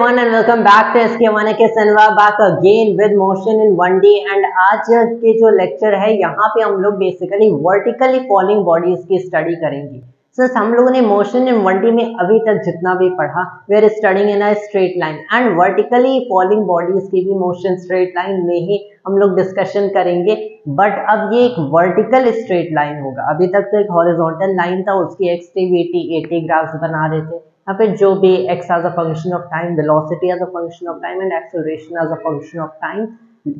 everyone and welcome back to SK1AK Sanwa back again with motion in 1D and आज के जो lecture है यहाँ पे हम लोग बेसिकली वर्टिकली फॉलिंग बॉडीज की स्टडी करेंगे। सिंस हम लोगों ने मोशन इन 1D में अभी तक जितना भी पढ़ा we are studying in a straight line and vertically falling bodies की भी मोशन स्ट्रेट लाइन में ही हम लोग डिस्कशन करेंगे, बट अब ये एक वर्टिकल स्ट्रेट लाइन होगा। अभी तक तो एक हॉरिजॉन्टल लाइन था, उसकी एक्सटीवीटी 80 ग्राफ्स बना रहे थे, यहाँ पे जो भी x as a function of time, velocity as a function of time and acceleration as a function of time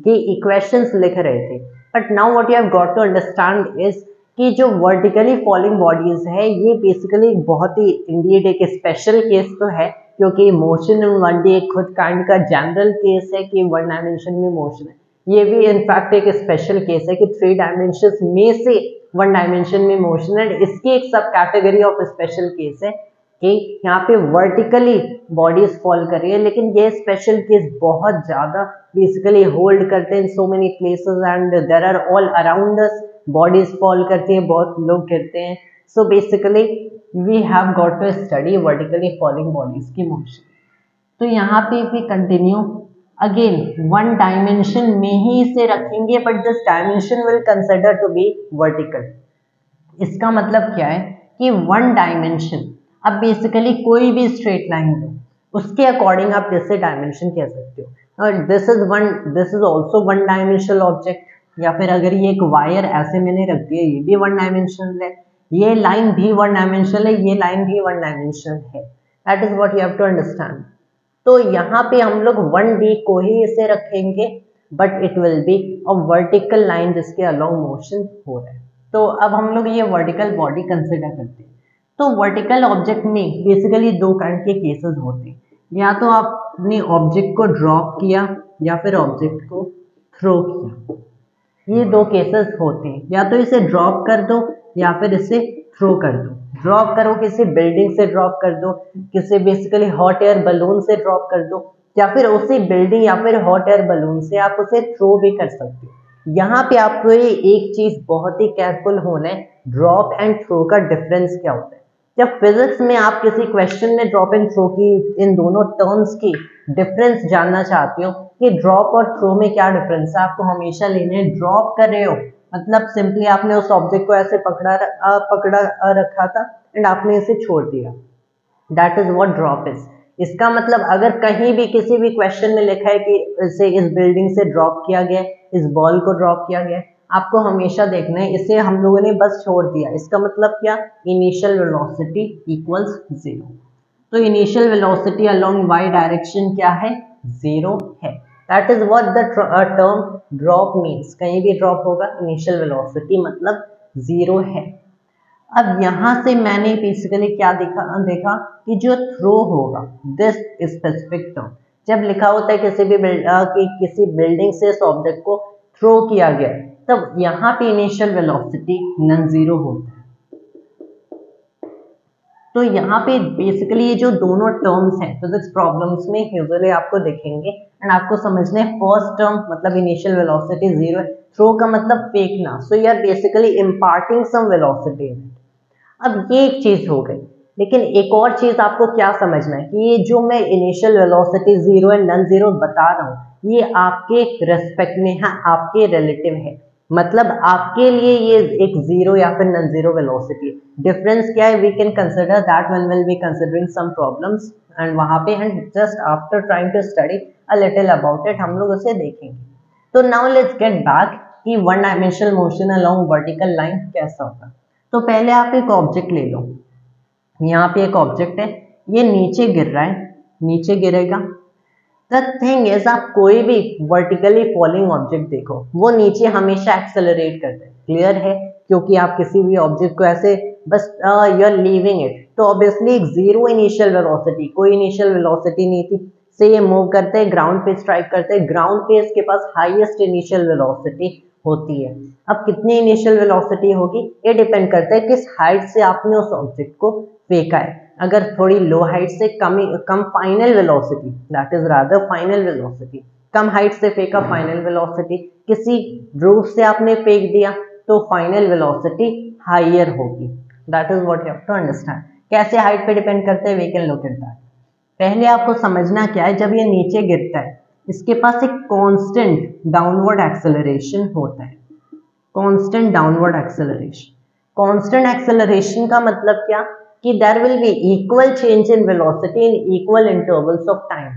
की equations लिख रहे थे। But now what you have got to understand is कि जो vertically falling bodies है ये basically बहुत ही indeed एक special case तो है, क्योंकि motion in 1D एक खुद kind का general case है कि one dimension में motion है। ये भी in fact एक special case है कि 3 dimensions में से 1 dimension में motion है। इसकी एक सब category of special case है कि यहाँ पे वर्टिकली बॉडीज फॉल कर रही है, लेकिन ये स्पेशल केस बहुत ज्यादा बेसिकली होल्ड करते हैं so many places and there are all around us bodies fall करती हैं, बहुत लोग गिरते हैं। So basically we have got to study vertically falling bodies की मोशन। तो यहाँ पे भी कंटिन्यू अगेन वन डायमेंशन में ही इसे रखेंगे, but this dimension will consider to be vertical. इसका मतलब क्या है कि वन डायमेंशन अब बेसिकली कोई भी स्ट्रेट लाइन लो उसके अकॉर्डिंग आप जैसे डायमेंशन कह सकते हो। और this is also one dimensional object, या फिर अगर ये एक वायर ऐसे मैंने रख दिया ये भी वन डायमेंशनल है, ये लाइन भी वन डायमेंशनल है, ये लाइन भी वन डायमेंशनल है। That is what you have to understand. तो यहाँ पे हम लोग 1D को ही इसे रखेंगे, but it will be a vertical line जिसके अलोंग मोशन हो रहा है। तो अब हम लोग ये वर्टिकल बॉडी कंसिडर करते हैं। तो वर्टिकल ऑब्जेक्ट में बेसिकली दो काइंड के केसेस होते हैं, या तो आपने ऑब्जेक्ट को ड्रॉप किया या फिर ऑब्जेक्ट को थ्रो किया। ये दो केसेस होते हैं, या तो इसे ड्रॉप कर दो या फिर इसे थ्रो कर दो। ड्रॉप करो किसी बिल्डिंग से ड्रॉप कर दो, किसी बेसिकली हॉट एयर बलून से ड्रॉप कर दो, या फिर उसी बिल्डिंग या फिर हॉट एयर बलून से आप उसे थ्रो भी कर सकते हो। यहाँ पे आपको ये एक चीज बहुत ही केयरफुल होना है, ड्रॉप एंड थ्रो का डिफरेंस क्या होता है। जब फिजिक्स में आप किसी क्वेश्चन में ड्रॉप एंड थ्रो की इन दोनों टर्म्स की डिफरेंस जानना चाहते हो कि ड्रॉप और थ्रो में क्या डिफरेंस है, आपको हमेशा लेने ड्रॉप कर रहे हो मतलब सिंपली आपने उस ऑब्जेक्ट को ऐसे पकड़ा रखा था एंड आपने इसे छोड़ दिया। That is what drop is. इसका मतलब अगर कहीं भी किसी भी क्वेश्चन में लिखा है कि इसे इस बिल्डिंग से ड्रॉप किया गया, इस बॉल को ड्रॉप किया गया, आपको हमेशा देखना है इसे हम लोगों ने बस छोड़ दिया। इसका मतलब क्या, इनिशियल वेलोसिटी इक्वल्स 0। तो initial velocity along y direction क्या है, 0 है। That is what the term drop means. कहीं भी ड्रॉप होगा इनिशियल वेलोसिटी मतलब 0 है। अब यहाँ से मैंने बेसिकली क्या देखा कि जो थ्रो होगा दिस स्पेसिफिक टर्म, जब लिखा होता है किसी बिल्डिंग से इस ऑब्जेक्ट को थ्रो किया गया, तब यहाँ पे इनिशियल वेलोसिटी नॉन जीरो होता है। तो यहाँ पे बेसिकली ये जो दोनों टर्म्स हैं फिजिक्स प्रॉब्लम्स में यूजुअली आपको दिखेंगे एंड आपको समझने फर्स्ट टर्म मतलब इनिशियल वेलोसिटी 0 है, थ्रो का मतलब फेंकना, so you are basically imparting some velocity. अब ये एक चीज हो गई, लेकिन एक और चीज आपको क्या समझना है कि ये जो मैं initial velocity 0 and non zero बता रहा हूँ ये आपके रेस्पेक्ट में है, आपके रिलेटिव है। मतलब आपके लिए ये एक 0 या फिर नॉन जीरो वेलोसिटी। डिफरेंस क्या है, we can consider that when will be considering some problems and वहां पे and just after trying to study a little about it हम लोग उसे देखेंगे। तो नाउ लेट्स गेट बैक कि one dimensional motion along vertical line कैसा होता है। तो पहले आप एक ऑब्जेक्ट ले लो, यहाँ पे एक ऑब्जेक्ट है, ये नीचे गिर रहा है, नीचे गिरेगा। द थिंग इज आप कोई भी वर्टिकली फॉलिंग ऑब्जेक्ट देखो वो नीचे हमेशा एक्सेलरेट करता है, क्लियर है, क्योंकि आप किसी भी ऑब्जेक्ट को ऐसे बस यू आर लीविंग इट, तो ऑब्वियसली एक 0 इनिशियल वेलोसिटी, कोई इनिशियल वेलोसिटी नहीं थी, से ये मूव करते हैं ग्राउंड पे स्ट्राइक करते हैं, ग्राउंड पे इसके पास हाईएस्ट इनिशियल वेलोसिटी होती है। अब कितनी इनिशियल वेलोसिटी होगी ये डिपेंड करता है किस हाइट से आपने उस ऑब्जेक्ट को फेंका है। अगर थोड़ी लो हाइट से कम final velocity, that is rather final velocity, कम हाइट से फेंका फाइनल वेलोसिटी, किसी रूफ से आपने फेंक दिया तो फाइनल वेलोसिटी हायर होगी। That is what you have to understand. कैसे हाइट पे डिपेंड करते हैं, we can look at that. पहले आपको समझना क्या है, जब ये नीचे गिरता है इसके पास एक कांस्टेंट डाउनवर्ड एक्सेलरेशन होता है। Constant downward acceleration, constant acceleration का मतलब क्या कि there will be equal change in velocity in equal intervals of time.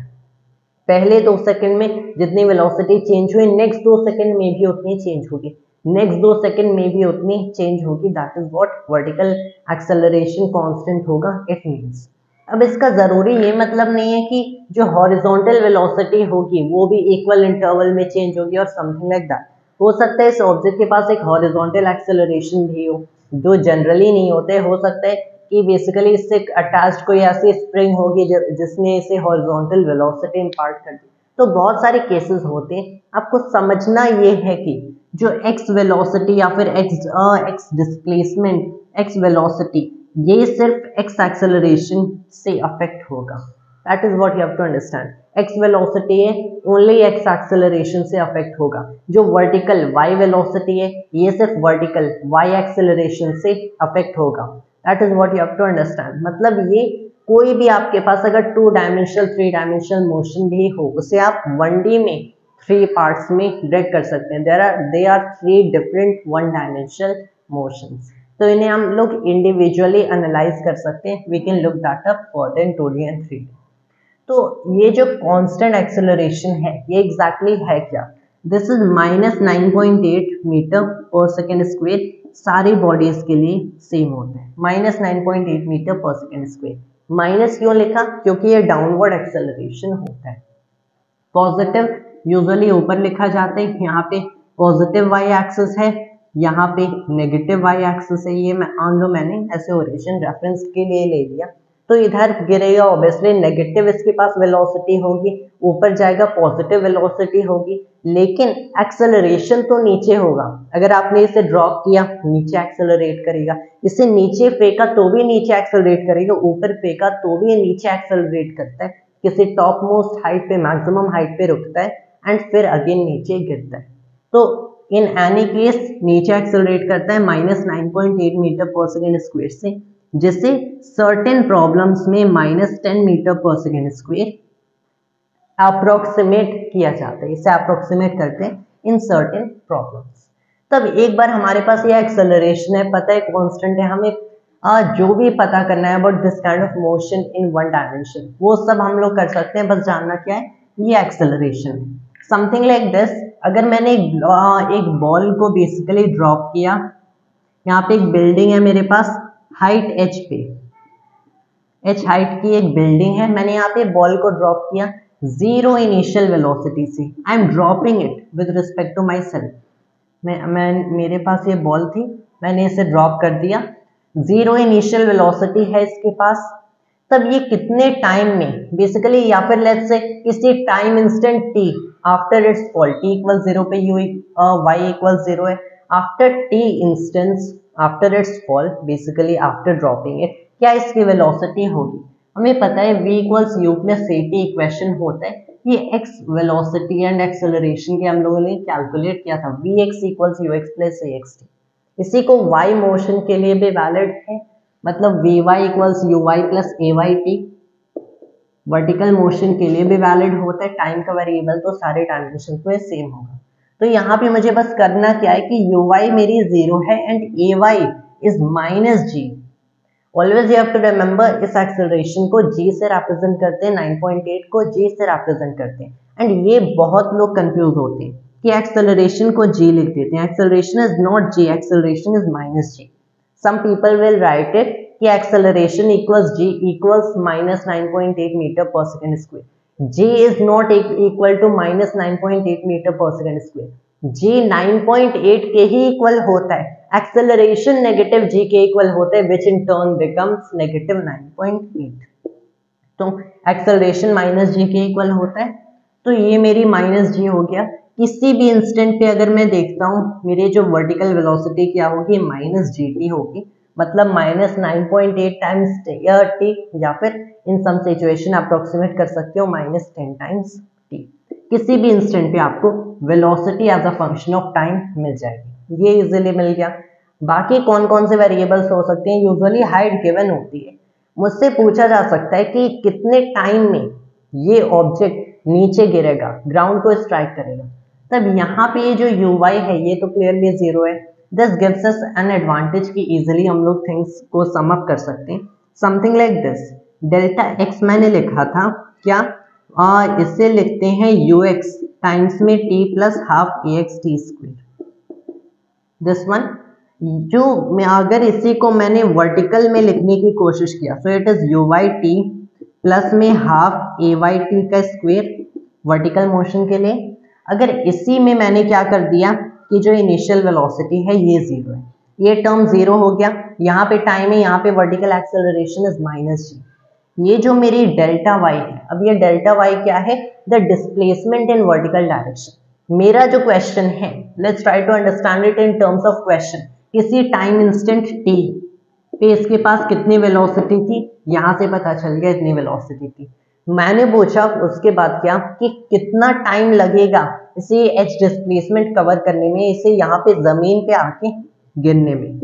पहले 2 सेकंड में जितनी वेलोसिटी चेंज हुई नेक्स्ट 2 सेकंड में भी उतनी चेंज होगी, नेक्स्ट 2 सेकंड में भी उतनी चेंज होगी। That is what vertical acceleration constant होगा। इट मींस अब इसका जरूरी ये मतलब नहीं है कि जो हॉरिजॉन्टल वेलोसिटी होगी वो भी इक्वल इंटरवल में चेंज होगी और समथिंग लाइक दैट। हो सकता है इस ऑब्जेक्ट के पास एक हॉरिजॉन्टल एक्सेलरेशन भी हो जो जनरली नहीं होते। हो सकता है कि बेसिकली इससे अटैच्ड कोई ऐसी स्प्रिंग होगी जिसने इसे हॉरिजॉन्टल वेलोसिटी इंपार्ट कर दी। तो बहुत सारे केसेस होते हैं। आपको समझना ये है कि जो एक्स वेलोसिटी या फिर एक्स डिस्प्लेसमेंट, एक्स वेलोसिटी, ये सिर्फ एक्स एक्सेलरेशन से अफेक्ट होगा। That is what you have to understand. X velocity है ओनली एक्स एक्सेलरेशन से अफेक्ट होगा। जो वर्टिकल वाई वेलोसिटी है ये सिर्फ वर्टिकल वाई एक्सेलरेशन से अफेक्ट होगा। That is what you have to understand. मतलब ये कोई भी आपके पास अगर 2 डायमेंशनल 3 डायमेंशनल मोशन भी हो उसे आप 1D में 3 पार्ट्स में ब्रेक कर सकते हैं। They are 3 different 1 dimensional motions. तो इन्हें हम लोग इंडिविजुअली एनालाइज कर सकते हैं। We can look that up further in 2D and 3D। तो ये जो कांस्टेंट एक्सेलरेशन है ये एग्जैक्टली है क्या? This is -9.8 metre per second square. सारी बॉडीज के लिए सेम होता है, -9.8 metre per second square. Minus क्यों लिखा? क्योंकि ये डाउनवर्ड एक्सेलरेशन होता है। पॉजिटिव यूजुअली ऊपर लिखा जाता है, यहाँ पे पॉजिटिव वाई एक्सिस है, यहाँ पे नेगेटिव वाई एक्सिस है। ये मैंने ऐसे ओरिजिन रेफरेंस के लिए ले लिया। तो इधर गिरेगा ऑब्वियसली नेगेटिव इसके पास वेलोसिटी होगी, ऊपर जाएगा पॉजिटिव वेलोसिटी होगी, लेकिन एक्सेलरेशन तो नीचे होगा। अगर आपने इसे ड्रॉप किया नीचे एक्सेलरेट करेगा, इसे नीचे फेंका तो भी नीचे एक्सेलरेट करेगा, ऊपर फेंका तो भी नीचे एक्सेलरेट करता है। किसी टॉप मोस्ट हाइट पे मैक्सिमम हाइट पे रुकता है एंड फिर अगेन नीचे गिरता है। तो इन एनी केस नीचे एक्सेलरेट करता है -9.8 मीटर पर सेकेंड स्क्वायर से, जिसे सर्टेन प्रॉब्लम्स में -10 metre per second square approximate किया जाता है। इसे अप्रोक्सीमेट करते हैं इन सर्टेन प्रॉब्लम्स। तब एक बार हमारे पास ये एक्सेलरेशन है, पता है कांस्टेंट है, हमें जो भी पता करना है about this kind of motion in 1 dimension वो सब हम लोग कर सकते हैं। बस जानना क्या है, ये एक्सेलरेशन है। समथिंग लाइक दिस, अगर मैंने एक बॉल को बेसिकली ड्रॉप किया, यहाँ पे एक बिल्डिंग है मेरे पास हाइट h पे, h हाइट की एक बिल्डिंग है, मैंने यहाँ पे बॉल को ड्रॉप किया 0 इनिशियल वेलोसिटी से। I am dropping it with respect to myself. मेरे पास ये बॉल थी, मैंने इसे ड्रॉप कर दिया, 0 इनिशियल वेलोसिटी है इसके पास। तब ये कितने टाइम में बेसिकली, या फिर लेट्स से किसी time instant t after it's fall, t equal 0 पे y इक्वल 0 है, after t instance after it's fall basically after dropping it, क्या इसकी वेलोसिटी होगी? हमें पता है v equals u plus at equation होता है। ये x वेलोसिटी एंड एक्सेलरेशन के हम लोगों ने कैलकुलेट किया था, vx equals ux plus axt। इसी को y मोशन के लिए भी वैलिड है, मतलब vy equals uy plus ayt vertical motion के लिए भी वैलिड होता है। टाइम का वेरिएबल तो सारे डायमेंशन में सेम होगा। तो यहाँ पे मुझे बस करना क्या है कि uy मेरी 0 है and ay is -g। Always you have to remember इस एक्सेलरेशन को g से रिप्रेजेंट करते हैं, 9.8 को g से रिप्रेजेंट करते हैं। एंड ये बहुत लोग कंफ्यूज होते हैं कि एक्सेलरेशन को g लिख देते हैं। Acceleration is not g, acceleration is -g। Some people will write it कि acceleration equals g equals -9.8 metre per second square. g is not equal to -9.8 metre per second square. g 9.8 के ही equal होता है, acceleration negative g के equal होता है, which in turn becomes negative 9.8। तो acceleration -g के इक्वल होता है। तो ये मेरी -g हो गया। किसी भी इंस्टेंट पे अगर मैं देखता हूँ मेरी जो वर्टिकल वेलोसिटी क्या होगी, -gt होगी, मतलब -9.8 टाइम्स t, या फिर इन सम सिचुएशन अप्रोक्सीमेट कर सकते हो -10 टाइम्स t। किसी भी इंस्टेंट पे आपको velocity as a function of time मिल जाएगी, ये इजीली मिल गया। बाकी कौन कौन से वेरिएबल्स हो सकते हैं? यूजुअली हाइट गिवन होती है, मुझसे पूछा जा सकता है कि कितने टाइम में ये ऑब्जेक्ट नीचे गिरेगा, ग्राउंड को स्ट्राइक करेगा। तब यहाँ पे ये जो uy है ये तो क्लियरली 0 है। This gives us an advantage कि इजीली हम लोग थिंग्स को सम अप कर सकते हैं। Something like this, delta x मैंने लिखा था क्या, इसे लिखते हैं ux टाइम्स में t plus half ax t square. This one जो मैं अगर इसी को मैंने वर्टिकल में लिखने की कोशिश किया so it is uy t plus में हाफ ay t का स्क्वायर वर्टिकल मोशन के लिए। अगर इसी में मैंने क्या कर दिया कि जो इनिशियल वेलोसिटी है ये 0 है, ये टर्म 0 हो गया, यहाँ पे टाइम है, यहाँ पे वर्टिकल एक्सेलरेशन इज माइनस जी। ये जो मेरी डेल्टा y है, अब ये डेल्टा y क्या है, the displacement in vertical direction. मेरा जो क्वेश्चन है, let's try to understand it in terms of question. किसी टाइम इंस्टेंट t पे इसके पास कितनी वेलोसिटी थी, यहाँ से पता चल गया इतनी वेलोसिटी थी। मैंने पूछा उसके बाद क्या कि कितना टाइम लगेगा इसे एच डिस्प्लेसमेंट कवर करने में, इसे यहाँ पे जमीन पे आके गिरने में।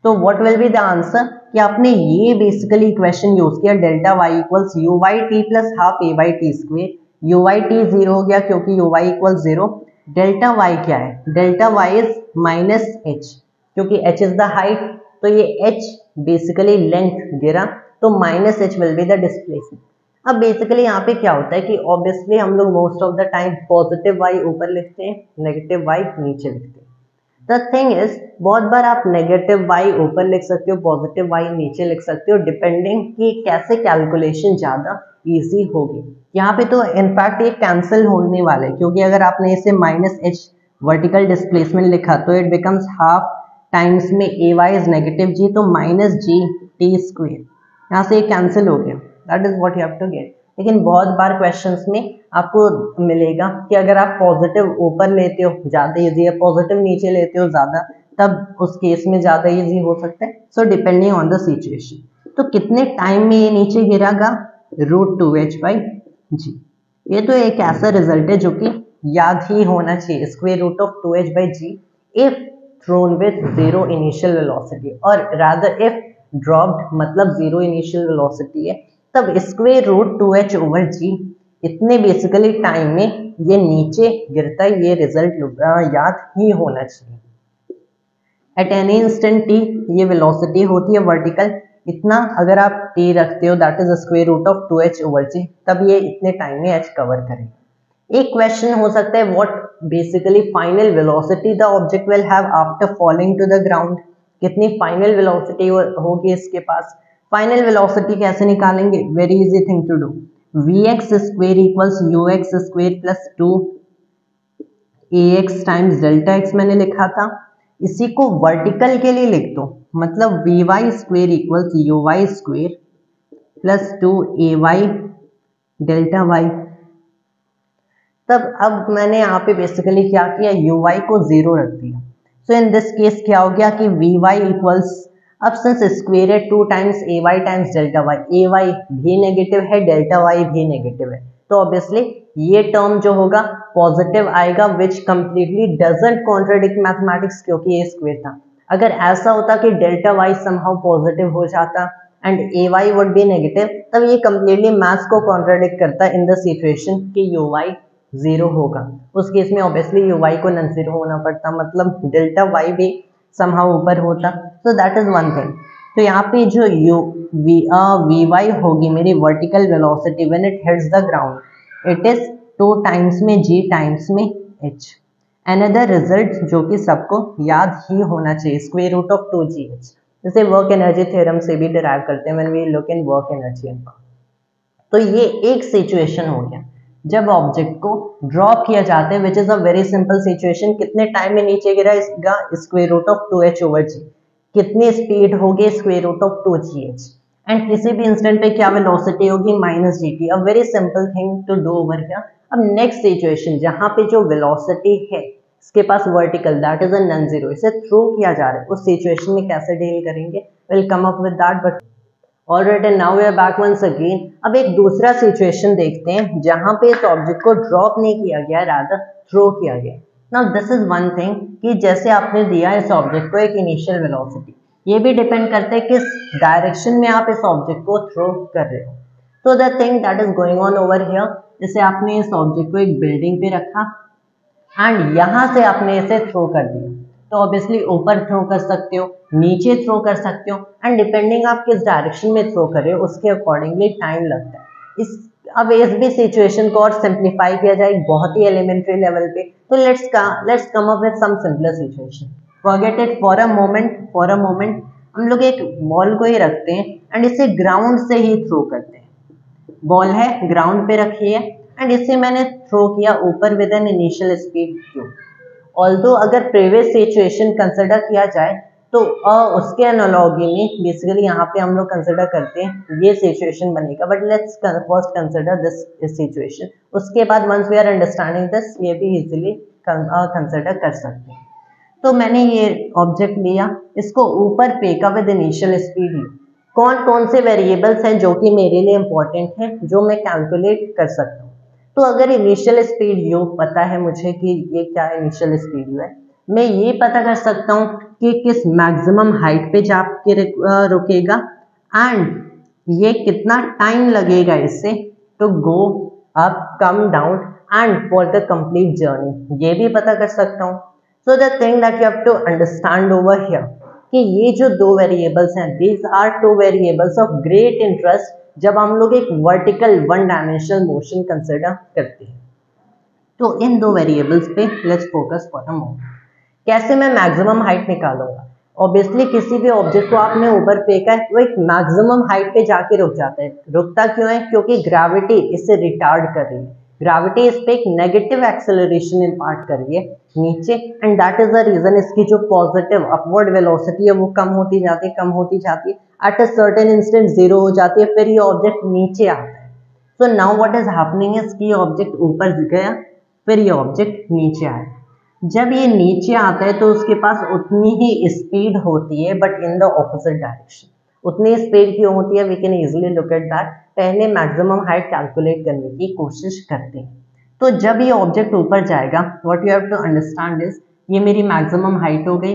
तो what will be the answer कि आपने ये बेसिकली इक्वेशन यूज किया, delta y equals u y t plus half a y t square. U y t 0 हो गया क्योंकि u y equal 0। Delta y क्या है, delta y is minus h, क्योंकि h इज द हाइट, तो ये h basically length गिरा, तो minus h will be the displacement. अब बेसिकली यहाँ पे क्या होता है कि ऑब्वियसली हम लोग most of the time positive y ऊपर लिखते हैं, नेगेटिव y नीचे लिखते हैं। द थिंग इज बहुत बार आप नेगेटिव y ऊपर लिख सकते हो, पॉजिटिव y नीचे लिख सकते हो, डिपेंडिंग कि कैसे कैलकुलेशन ज्यादा इजी होगी। यहाँ पे तो इनफैक्ट ये कैंसिल होने वाला है, क्योंकि अगर आपने इसे माइनस एच वर्टिकल डिस्प्लेसमेंट लिखा तो इट बिकम्स हाफ टाइम्स में ए वाई इज नेगेटिव जी, तो माइनस जी टी स्क्वेयर, यहाँ से ये कैंसिल हो गया। That is what you have to get. लेकिन बहुत बार क्वेश्चंस में आपको मिलेगा कि अगर आप पॉजिटिव ऊपर लेते हो ज़्यादा इजी है, पॉजिटिव नीचे लेते हो ज़्यादा, तब उस केस में ज़्यादा इजी हो सकता है। So depending on the situation. तो कितने टाइम में ये नीचे गिरागा, √2h/g। ये तो एक ऐसा रिजल्ट है जो कि याद ही होना चाहिए, √2h/g if thrown with 0 initial velocity, और रादर इफ ड्रॉप्ड मतलब 0 इनिशियल वेलोसिटी है, तब √2h/g इतने बेसिकली टाइम में ये नीचे गिरता है। ये रिजल्ट याद ही होना चाहिए। एट एनी इंस्टेंट t ये वेलोसिटी होती है वर्टिकल, इतना अगर आप t रखते हो दैट इज √2h/g, तब ये इतने टाइम में h कवर करेगा। एक क्वेश्चन हो सकता है what basically final velocity the object will have after falling to the ground. कितनी फाइनल वेलोसिटी होगी इसके पास। फाइनल वेलोसिटी कैसे निकालेंगे, very easy thing to do, vx square equals ux square plus 2ax times delta x मैंने लिखा था, इसी को वर्टिकल के लिए लिख दो, मतलब vy square equals uy square plus 2ay delta y। तब अब मैंने यहाँ पे बेसिकली क्या किया, uy को 0 रख दिया। सो इन दिस केस क्या हो गया कि vy इक्वल्स, अब सिंस स्क्वेयर है 2 टाइम्स ए वाई टाइम्स डेल्टा वाई, ए वाई भी नेगेटिव है, डेल्टा वाई भी नेगेटिव है, तो ऑब्वियसली ये टर्म जो होगा पॉजिटिव आएगा, विच कंप्लीटली डजंट कॉन्ट्राडिक्ट मैथमेटिक्स, क्योंकि ये स्क्वेयर था। अगर ऐसा होता कि डेल्टा वाई समहाउ पॉजिटिव हो जाता and A why would be negative, तब ये कंप्लीटली मैथ्स को कॉन्ट्राडिक्ट करता इन द सिचुएशन कि यू वाई 0 होगा। उस केस में ऑब्वियसली यू वाई को नॉन जीरो होना पड़ता, मतलब डेल्टा वाई भी समहाउ ऊपर होता। So that is one thing. तो यहाँ पे जो वी वाई होगी मेरी vertical velocity when it hits the ground, it is 2 times में g टाइम्स में h। अनदर रिजल्ट जो कि सबको याद ही होना चाहिए, √2gh, जैसे वर्क एनर्जी थ्योरम से भी डिराइव करते हैं when we look in work energy and power. तो ये एक सिचुएशन हो गया जब ऑब्जेक्ट को ड्रॉप किया जाता है, which is a very simple situation. कितने टाइम में नीचे गिरा इसका, √2h/g। कितनी स्पीड होगी, √2gh। एंड किसी भी इंस्टेंट पे क्या वेलोसिटी होगी, -gt। A very simple thing to do over here. अब नेक्स्ट सिचुएशन जहां पे जो वेलोसिटी है इसके पास vertical, that is a non zero, इसे थ्रो किया जा रहा है, उस सिचुएशन में कैसे डील करेंगे, will come up with that. But alright, and now we are back once again. अब एक दूसरा सिचुएशन देखते हैं जहां पे इस ऑब्जेक्ट को ड्रॉप नहीं किया गया, रादर थ्रो किया गया। Now this is one thing कि जैसे आपने दिया इस ऑब्जेक्ट को एक इनिशियल वेलोसिटी, ये भी डिपेंड करता है किस डायरेक्शन में आप इस ऑब्जेक्ट को थ्रो कर रहे हो। तो the thing that is going on over here, जैसे आपने इस ऑब्जेक्ट को एक बिल्डिंग पे रखा एंड यहाँ से आपने इसे थ्रो कर दिया, तो ऑब्वियसली ऊपर थ्रो कर सकते हो, नीचे थ्रो कर सकते हो, एंड डिपेंडिंग आप किस डायरेक्शन में थ्रो कर रहे हो उसके अकॉर्डिंगली टाइम लगता है। अब इस भी सिचुएशन को और सिंप्लीफाई किया जाए बहुत ही एलिमेंट्री लेवल पे, तो let's come up with some simpler situation. Forget it for a moment हम लोग एक बॉल को ही रखते हैं एंड इसे ग्राउंड से ही थ्रो करते हैं। बॉल है, ग्राउंड पे रखी है एंड इसे मैंने थ्रो किया ऊपर with an initial speed Q. Although अगर प्रीवियस सिचुएशन कंसिडर किया जाए तो उसके एनालॉगी में बेसिकली यहाँ पे हम लोग कंसिडर करते हैं ये सिचुएशन बनेगा, but let's first consider this situation. उसके बाद once we are understanding this ये भी इजीली कंसिडर कर सकते हैं। तो मैंने ये ऑब्जेक्ट लिया, इसको ऊपर फेंका विद इनिशियल स्पीड यू। कौन कौन से वेरिएबल्स हैं जो कि मेरे लिए इंपॉर्टेंट हैं जो मैं कैलकुलेट कर सकता हूँ। तो अगर इनिशियल स्पीड यू पता है मुझे कि ये क्या इनिशियल स्पीड यू है, मैं ये पता कर सकता हूँ कि किस मैक्सिमम हाइट पे जाके रुकेगा एंड ये कितना टाइम लगेगा इससे to go up come down and for the complete journey, ये भी पता कर सकता हूँ। So the thing that you have to understand over here कि ये जो दो वेरिएबल्स हैं, these are two variables of great interest जब हम लोग एक vertical one dimensional motion consider करते हैं। तो इन दो वेरिएबल्स पे let's focus for a moment. कैसे मैं मैक्सिमम हाइट निकालूंगा? ऑब्वियसली किसी भी ऑब्जेक्ट को आपने ऊपर फेंका है वो एक मैक्सिमम हाइट पे जाके रुक जाता है। रुकता क्यों है? क्योंकि ग्रेविटी इसे रिटार्ड कर रही है। ग्रेविटी इस पे एक नेगेटिव एक्सेलरेशन इम्पार्ट कर रही है नीचे, and that is the reason इसकी जो पॉजिटिव अपवर्ड वेलोसिटी है वो कम होती जाती है at a certain instant zero हो जाती है, फिर ये ऑब्जेक्ट नीचे आता है। So now what is happening is कि ऑब्जेक्ट ऊपर गया, फिर ये ऑब्जेक्ट नीचे आया। जब ये नीचे आता है तो उसके पास उतनी ही स्पीड होती है but in the opposite direction. उतनी स्पीड क्यों होती है? We can easily look at that. पहले मैक्सिमम हाइट कैलकुलेट करने की कोशिश करते हैं। तो जब ये ऑब्जेक्ट ऊपर जाएगा, what you have to understand is ये मेरी मैक्सिमम हाइट हो गई।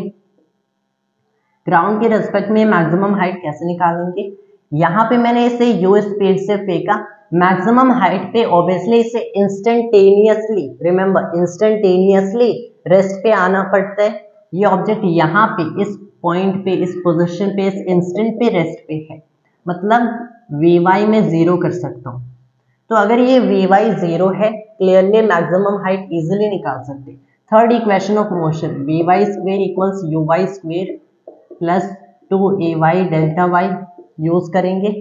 ग्राउंड के रेस्पेक्ट में मैक्सिमम हाइट कैसे निकालेंगे? यहाँ पे मैंने इसे यू स्पीड से फेंका, मैक्सिमम हाइट पे ऑब्वियसली इसे इंस्टेंटेनियसली, रिमेंबर इंस्टेंटेनियसली रेस्ट पे आना पड़ता है। ये ऑब्जेक्ट यहाँ पे इस पॉइंट पे, इस पोजीशन पे, इस इंस्टेंट पे रेस्ट पे है, मतलब वी वाई में जीरो कर सकता हूँ। तो अगर ये वी वाई जीरो है, क्लियरली मैक्सिमम हाइट इजिली निकाल सकते हैं। Third equation of motion, v y square equals u y square plus 2ay delta y use करेंगे।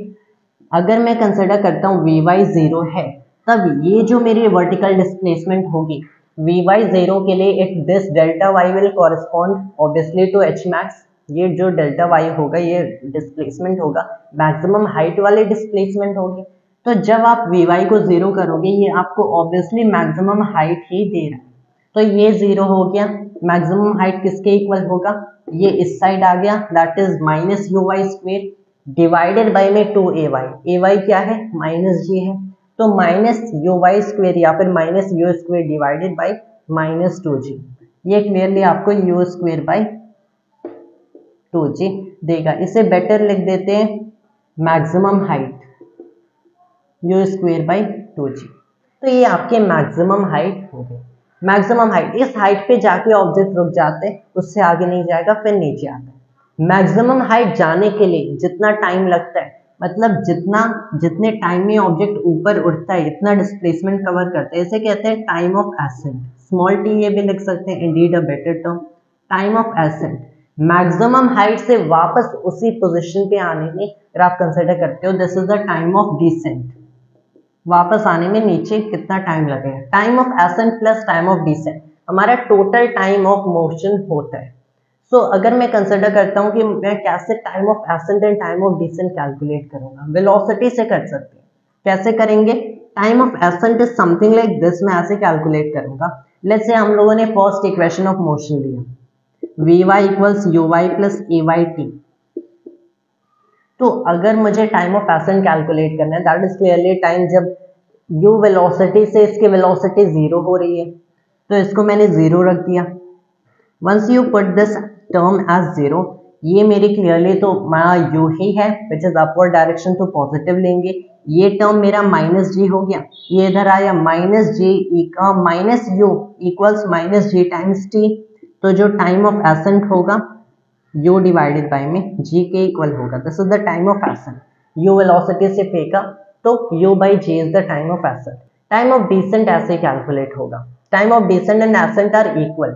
अगर मैं कंसिडर करता हूँ वी वाई जीरो है, तब ये जो मेरी वर्टिकल डिस्प्लेसमेंट होगी वी वाई जीरो के लिए it this delta y will correspond obviously to h max. ये जो डेल्टा वाई होगा ये डिस्प्लेसमेंट होगा, मैक्सिमम हाइट वाली डिस्प्लेसमेंट होगी। तो जब आप वी वाई को जीरो करोगे ये आपको ऑब्वियसली मैक्सिमम हाइट ही दे रहा है, तो ये जीरो हो गया। मैक्सिमम हाइट किसके इक्वल होगा? ये इस साइड आ गया, that is minus u y square divided by में 2ay। ay क्या है? माइनस जी है, तो माइनस यू वाई स्क्वेयर या फिर minus you square divided by minus 2g। ये क्लियरली आपको यू स्क्वेयर बाई 2g देगा। इसे बेटर लिख देते हैं maximum height you square by 2g। तो ये आपके मैक्सिमम हाइट हो गई। मैक्सिमम हाइट, इस हाइट पे जाके ऑब्जेक्ट रुक जाते हैं, उससे आगे नहीं जाएगा, फिर नीचे आता है। मैक्सिमम हाइट जाने के लिए जितना टाइम लगता है, मतलब जितने टाइम में ऑब्जेक्ट ऊपर उठता है इतना डिस्प्लेसमेंट कवर करता है, इसे कहते हैं time of accent. Small T ये भी लिख सकते हैं, indeed a better term, time of accent. Maximum height से वापस उसी पोजीशन पे आने में अगर आप कंसिडर करते हो, this is the time of descent. वापस आने में नीचे कितना टाइम लगेगा? Time of ascent plus time of descent हमारा टोटल टाइम ऑफ मोशन होता है। सो अगर मैं कंसिडर करता हूँ कि मैं कैसे time of ascent and time of descent calculate करूंगा, वेलोसिटी से कर सकते हैं। कैसे करेंगे? Time of ascent is something like this, मैं ऐसे कैलकुलेट करूंगा। लेट्स से हम लोगों ने फर्स्ट इक्वेशन ऑफ मोशन लिया, v y equals u y plus a y t. तो अगर मुझे टाइम ऑफ एसेंट कैलकुलेट करना है, दैट इज क्लियरली टाइम जब यू वेलोसिटी से इसकी वेलोसिटी जीरो हो रही है, तो इसको मैंने जीरो रख दिया। Once you put this term as zero, ये मेरी क्लियरली तो यू ही है विच इज अपवर्ड डायरेक्शन, तो पॉजिटिव लेंगे। ये टर्म मेरा माइनस जी हो गया, ये इधर आया minus u equals minus g times t, तो जो टाइम ऑफ एसेंट होगा u डिवाइडेड बाय में g के इक्वल होगा। This is the time of ascent, u velocity से फेंका तो u by g is the time of ascent. Time of descent ऐसे कैलकुलेट होगा, time of descent and ascent are equal.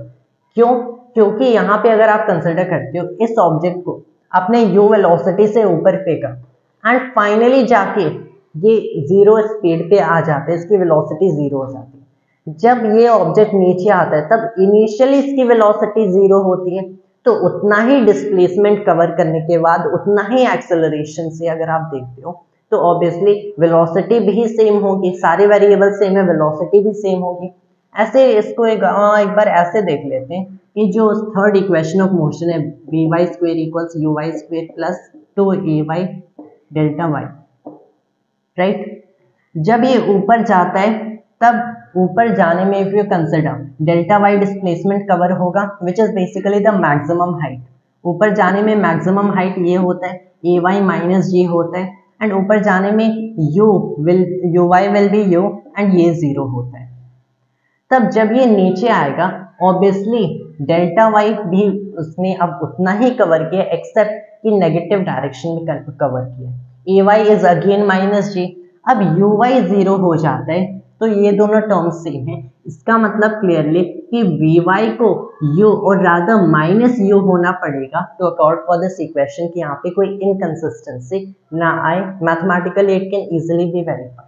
क्यों? क्योंकि यहाँ पे अगर आप कंसिडर करते हो इस ऑब्जेक्ट को अपने u वेलोसिटी से ऊपर फेंका एंड फाइनली जाके ये जीरो स्पीड पे आ जाता है, इसकी वेलोसिटी जीरो हो जाती है। जब ये ऑब्जेक्ट नीचे आता है तब इनिशियली इसकी वेलोसिटी जीरो होती है, तो उतना ही डिस्प्लेसमेंट कवर करने के बाद उतना ही एक्सेलरेशन से अगर आप देखते हो तो ऑब्वियसली वेलोसिटी भी सेम होगी, सारे वेरिएबल सेम है, वेलोसिटी भी सेम होगी। ऐसे इसको एक बार ऐसे देख लेते हैं कि जो थर्ड इक्वेशन ऑफ मोशन है v y square equals u y square plus 2ay delta y, right. जब ये ऊपर जाता है तब ऊपर जाने में if you consider delta y displacement cover होगा which is basically the maximum height. ऊपर जाने में मैक्सिमम हाइट ये होता है ए वाई माइनस जी होता है, एंड ऊपर जाने में u y will be u and ये जीरो होता है। तब जब ये नीचे आएगा ऑब्वियसली डेल्टा वाई भी उसने अब उतना ही कवर किया एक्सेप्ट कि नेगेटिव डायरेक्शन में कवर किया। ए वाई इज अगेन माइनस जी, अब यू वाई जीरो हो जाता है तो ये दोनों टर्म्स सेम है। इसका मतलब क्लियरली कि वी वाई को u और रादर माइनस u होना पड़ेगा to accord for this equation कि यहाँ पे कोई इनकंसिस्टेंसी ना आए। Mathematically it can easily be verified.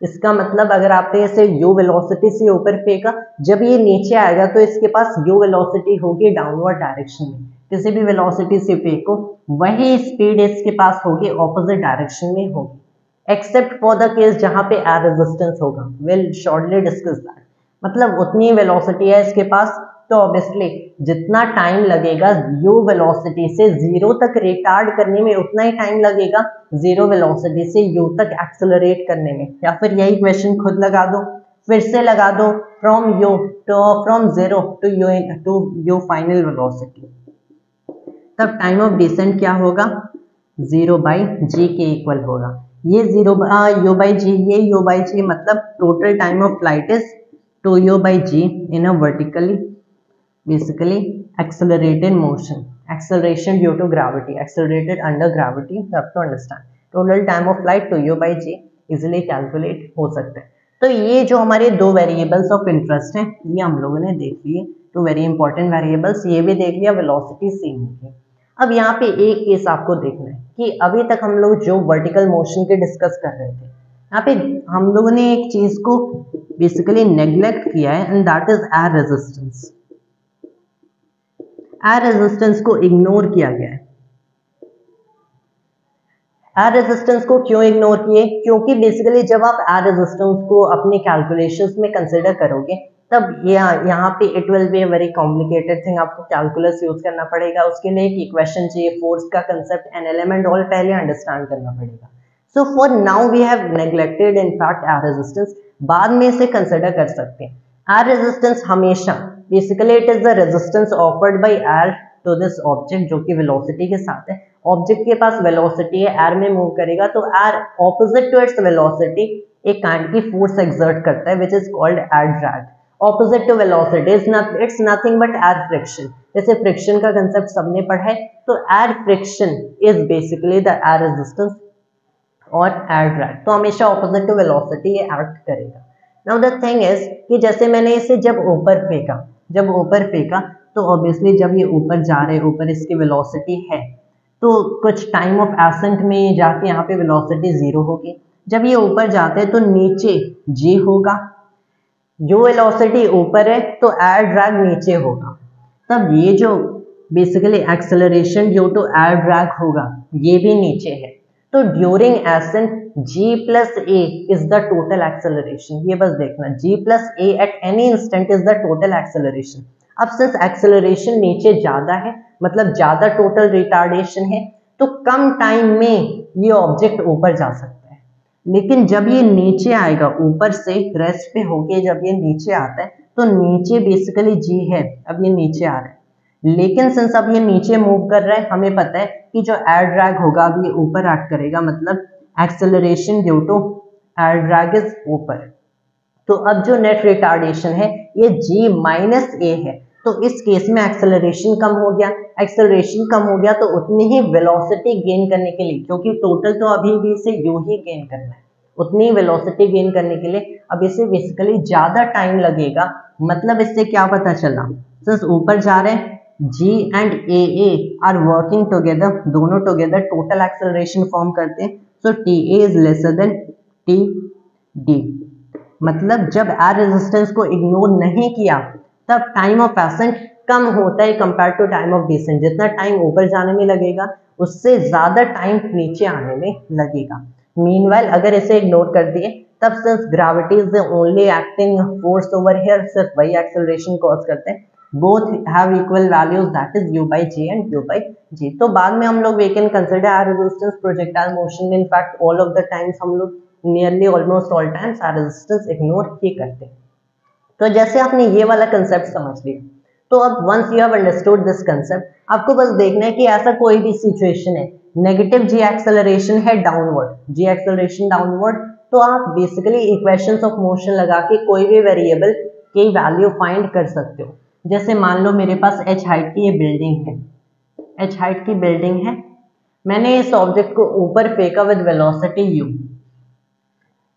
इसका मतलब अगर आपने इसे u वेलोसिटी से ऊपर फेंका, जब ये नीचे आएगा तो इसके पास u वेलोसिटी होगी डाउनवर्ड डायरेक्शन में। किसी भी वेलोसिटी से फेंको वही स्पीड इसके पास होगी ऑपोजिट डायरेक्शन में होगी, एक्सेप्ट फॉर द केस जहां पे एयर रेजिस्टेंस होगा। Will shortly discuss that. मतलब उतनी वेलोसिटी है इसके पास, तो ऑब्वियसली जितना टाइम लगेगा u वेलोसिटी से जीरो तक रिटार्ड करने में उतना ही टाइम लगेगा जीरो वेलोसिटी से u तक एक्सेलरेट करने में। या फिर यही क्वेश्चन खुद लगा दो, फिर से लगा दो, from zero to u final velocity. तब टाइम ऑफ डिसेंट क्या होगा, जीरो बाई जी के इक्वल होगा। ये जीरो यू बाई जी, ये यू बाई जी मतलब total time of flight is 2u by g in a vertically basically accelerated motion, acceleration due to gravity, accelerated under gravity, you have to understand। total time of flight 2u by g easily calculate हो सकता है। तो ये जो हमारे दो variables of interest हैं ये हम लोगों ने देख लिए, तो वेरी इंपॉर्टेंट वेरिएबल्स ये भी देख लिया, वेलोसिटी सेम होगी। अब यहाँ पे एक केस आपको देखना है कि अभी तक हम लोग जो वर्टिकल मोशन के डिस्कस कर रहे थे, यहाँ पे हम लोगों ने एक चीज को बेसिकली नेग्लेक्ट किया है and that is air resistance. Air resistance को इग्नोर किया गया है। एयर रेजिस्टेंस को क्यों इग्नोर किए? क्योंकि बेसिकली जब आप एयर रेजिस्टेंस को अपने कैलकुलेशंस में कंसिडर करोगे तब यहाँ पे it will be a very complicated thing. आपको कैलकुलस यूज करना पड़ेगा, उसके लिए एक इक्वेशन चाहिए, फोर्स का कंसेप्ट एंड एलिमेंट ऑल पहले अंडरस्टैंड करना पड़ेगा। So for now we have neglected in fact air resistance, बाद में इसे कंसिडर कर सकते हैं। एयर रेजिस्टेंस हमेशा basically it is the resistance offered by air to this object, जो कि वेलोसिटी के साथ है। ऑब्जेक्ट के पास वेलोसिटी है, एयर में मूव करेगा तो air opposite to its velocity एक काइंड की फोर्स एक्सर्ट करता है which is called air drag. Opposite to velocity it's nothing but air friction. जैसे फ्रिक्शन का कंसेप्ट सबने पढ़ा है, तो air friction is basically the air resistance और एयर ड्रैग, तो हमेशा ऑपोजिट टू वेलोसिटी ये एक्ट करेगा। नाउ द थिंग इज कि जैसे मैंने इसे जब ऊपर फेंका तो ऑब्वियसली जब ये ऊपर जा रहे, ऊपर इसकी वेलोसिटी है तो कुछ टाइम ऑफ एसेंट में जाके यहाँ पे वेलोसिटी जीरो होगी। जब ये ऊपर जाते हैं तो नीचे जी होगा, जो वेलोसिटी ऊपर है तो एयर ड्रैग नीचे होगा। तब ये जो basically acceleration due to air drag होगा ये भी नीचे है। तो during ascent g plus a is the total acceleration. ये बस देखना, g plus a at any instant is the total acceleration. अब सिंस एक्सेलरेशन नीचे ज्यादा है मतलब ज्यादा टोटल रिटार्डेशन है, तो कम टाइम में ये ऑब्जेक्ट ऊपर जा सकता है। लेकिन जब ये नीचे आएगा, ऊपर से रेस्ट पे होके जब ये नीचे आता है तो नीचे बेसिकली g है, अब ये नीचे आ रहा है, लेकिन सिंस अब ये नीचे मूव कर रहा है, हमें पता है कि जो एयर ड्रैग होगा अब ये ऊपर एक्ट करेगा, मतलब acceleration due to air drag is ऊपर। तो अब जो नेट रिटार्डेशन है ये g माइनस ए है, तो इस केस में एक्सेलरेशन कम हो गया। एक्सेलरेशन कम हो गया तो उतनी ही वेलोसिटी गेन करने के लिए, क्योंकि टोटल तो अभी भी इसे यू ही गेन करना है, उतनी वेलोसिटी गेन करने के लिए अब इसे बेसिकली ज्यादा टाइम लगेगा। मतलब इससे क्या पता चला, सिंस ऊपर जा रहे हैं g and a are working together, दोनों टुगेदर टोटल एक्सेलरेशन फॉर्म करते हैं। So t a is lesser than t d. मतलब जब एयर रेजिस्टेंस को इग्नोर नहीं किया तब टाइम ऑफ एसेंट कम होता है compare to time of descent. जितना टाइम ऊपर जाने में लगेगा उससे ज्यादा टाइम नीचे आने में लगेगा। मीनवाइल अगर इसे इग्नोर कर दिए तब सिर्फ gravity is the only acting force over here, सिर्फ वही एक्सेलरेशन कॉज करते हैं। Both have equal values, that is u by g and u by g। तो बाद में हम लोग we can consider air resistance projectile motion में, in fact all of the times हम लोग nearly almost all times air resistance ignore ही करते हैं। तो जैसे आपने ये वाला कंसेप्ट समझ लिया, तो अब once you have understood this concept, आपको बस देखना है कि ऐसा कोई भी सिचुएशन है, नेगेटिव जी एक्सेलरेशन है डाउनवर्ड, जी एक्सेलरेशन डाउनवर्ड, तो आप बेसिकली इक्वेशंस ऑफ मोशन लगा के कोई भी वेरिएबल की वैल्यू फाइंड कर सकते हो। जैसे मान लो मेरे पास h हाइट की ये बिल्डिंग है, h हाइट की बिल्डिंग है, मैंने इस ऑब्जेक्ट को ऊपर फेंका विद वेलोसिटी u।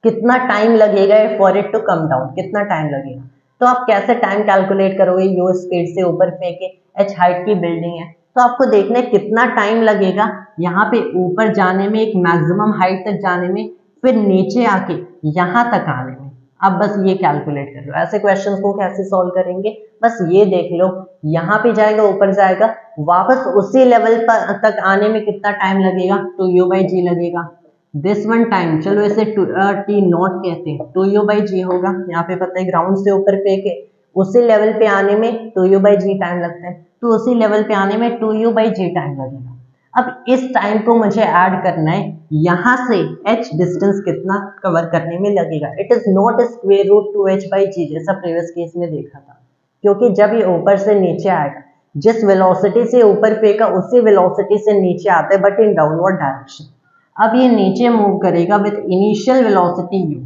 कितना टाइम लगेगा for it to come down, कितना टाइम लगेगा? तो आप कैसे टाइम कैलकुलेट करोगे? यू स्पीड से ऊपर फेंके, h हाइट की बिल्डिंग है, तो आपको देखना है कितना टाइम लगेगा यहाँ पे ऊपर जाने में, एक मैक्सिमम हाइट तक जाने में, फिर नीचे आके यहाँ तक आने में। अब बस ये कैलकुलेट कर लो। ऐसे क्वेश्चंस को कैसे सॉल्व करेंगे, बस ये देख लो, यहाँ पे जाएगा, ऊपर जाएगा, वापस उसी लेवल पर तक आने में कितना टाइम लगेगा? 2u/g लगेगा। दिस वन टाइम, चलो इसे टी नॉट कहते हैं, 2u/g होगा। यहाँ पे पता है ग्राउंड से ऊपर फेंके, उसी लेवल पे आने में 2u/g टाइम लगता है, तो उसी लेवल पे आने में 2u/g टाइम लगेगा। अब इस टाइम को मुझे ऐड करना है, यहाँ से h डिस्टेंस कितना कवर करने में लगेगा। It is not square root 2h/g जैसा प्रीवियस केस में देखा था, क्योंकि जब ये ऊपर से नीचे आएगा, जिस वेलोसिटी से ऊपर फेंका उसी वेलोसिटी से नीचे आता है, बट इन डाउनवर्ड डायरेक्शन। अब ये नीचे मूव करेगा विद इनिशियल वेलोसिटी u।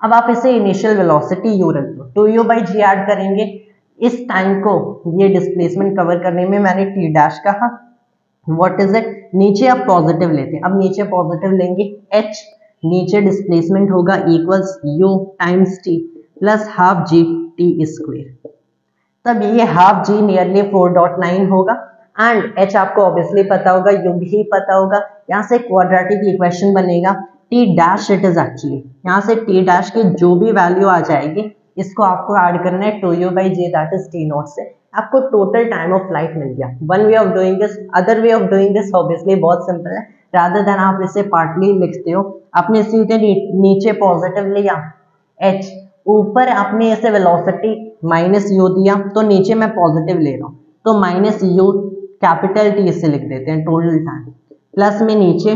अब आप इसे इनिशियल वेलोसिटी u रख दो, 2u/g ऐड करेंगे। इस टाइम को, ये डिस्प्लेसमेंट कवर करने में मैंने t डैश कहा, व्हाट इज इट? नीचे आप पॉजिटिव लेते हैं, अब नीचे पॉजिटिव लेंगे, h नीचे डिस्प्लेसमेंट होगा equals u times t plus half g t square. तब ये हाफ g नियरली 4.9 होगा, एंड h आपको ऑब्वियसली पता होगा, u भी पता होगा। यहाँ से क्वाड्रेटिक इक्वेशन बनेगा t dash, it is actually यहाँ से t डैश की जो भी वैल्यू आ जाएगी इसको आपको ऐड करना है 2u/g that is t not से, आपको टोटल टाइम ऑफ फ्लाइट मिल गया। One way of doing this, other way of doing this obviously बहुत सिंपल है, रादर देन आप इसे पार्टली लिखते हो, आपने सीधे नीचे पॉजिटिव लिया h, ऊपर आपने इसे वेलोसिटी माइनस u दिया, तो नीचे मैं पॉजिटिव ले रहा हूँ, तो माइनस u कैपिटल T इसे लिख देते हैं टोटल टाइम, प्लस में नीचे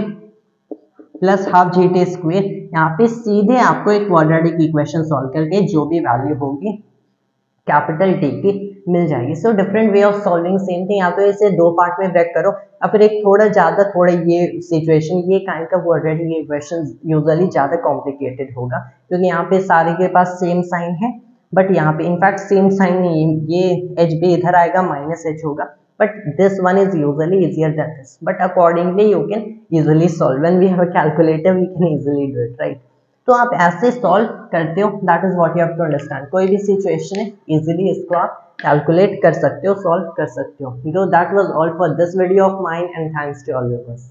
plus half G T square. यहाँ पे सीधे आपको एक क्वाड्रेटिक इक्वेशन सॉल्व करके जो भी वैल्यू होगी कैपिटल T की मिल जाएगी। So different way of solving same thing. या तो इसे दो पार्ट में ब्रेक करो, और फिर एक थोड़ा ये सिचुएशन, ये काइंड का क्वाड्रेटिक इक्वेशन यूजुअली ज़्यादा कॉम्प्लिकेटेड होगा, क्योंकि यहाँ पे सारे के पास सेम साइन है, बट यहाँ पे इनफैक्ट सेम साइन नहीं, ये h भी इधर आएगा, माइनस h होगा, but this one is usually easier than this, but accordingly you can easily solve. When we have a calculator we can easily do it, right? तो आप ऐसे solve करते हो, that is what you have to understand. कोई भी situation है easily इसको आप कैलकुलेट कर सकते हो, सॉल्व कर सकते हो। That was all for this video of mine, and thanks to all of us.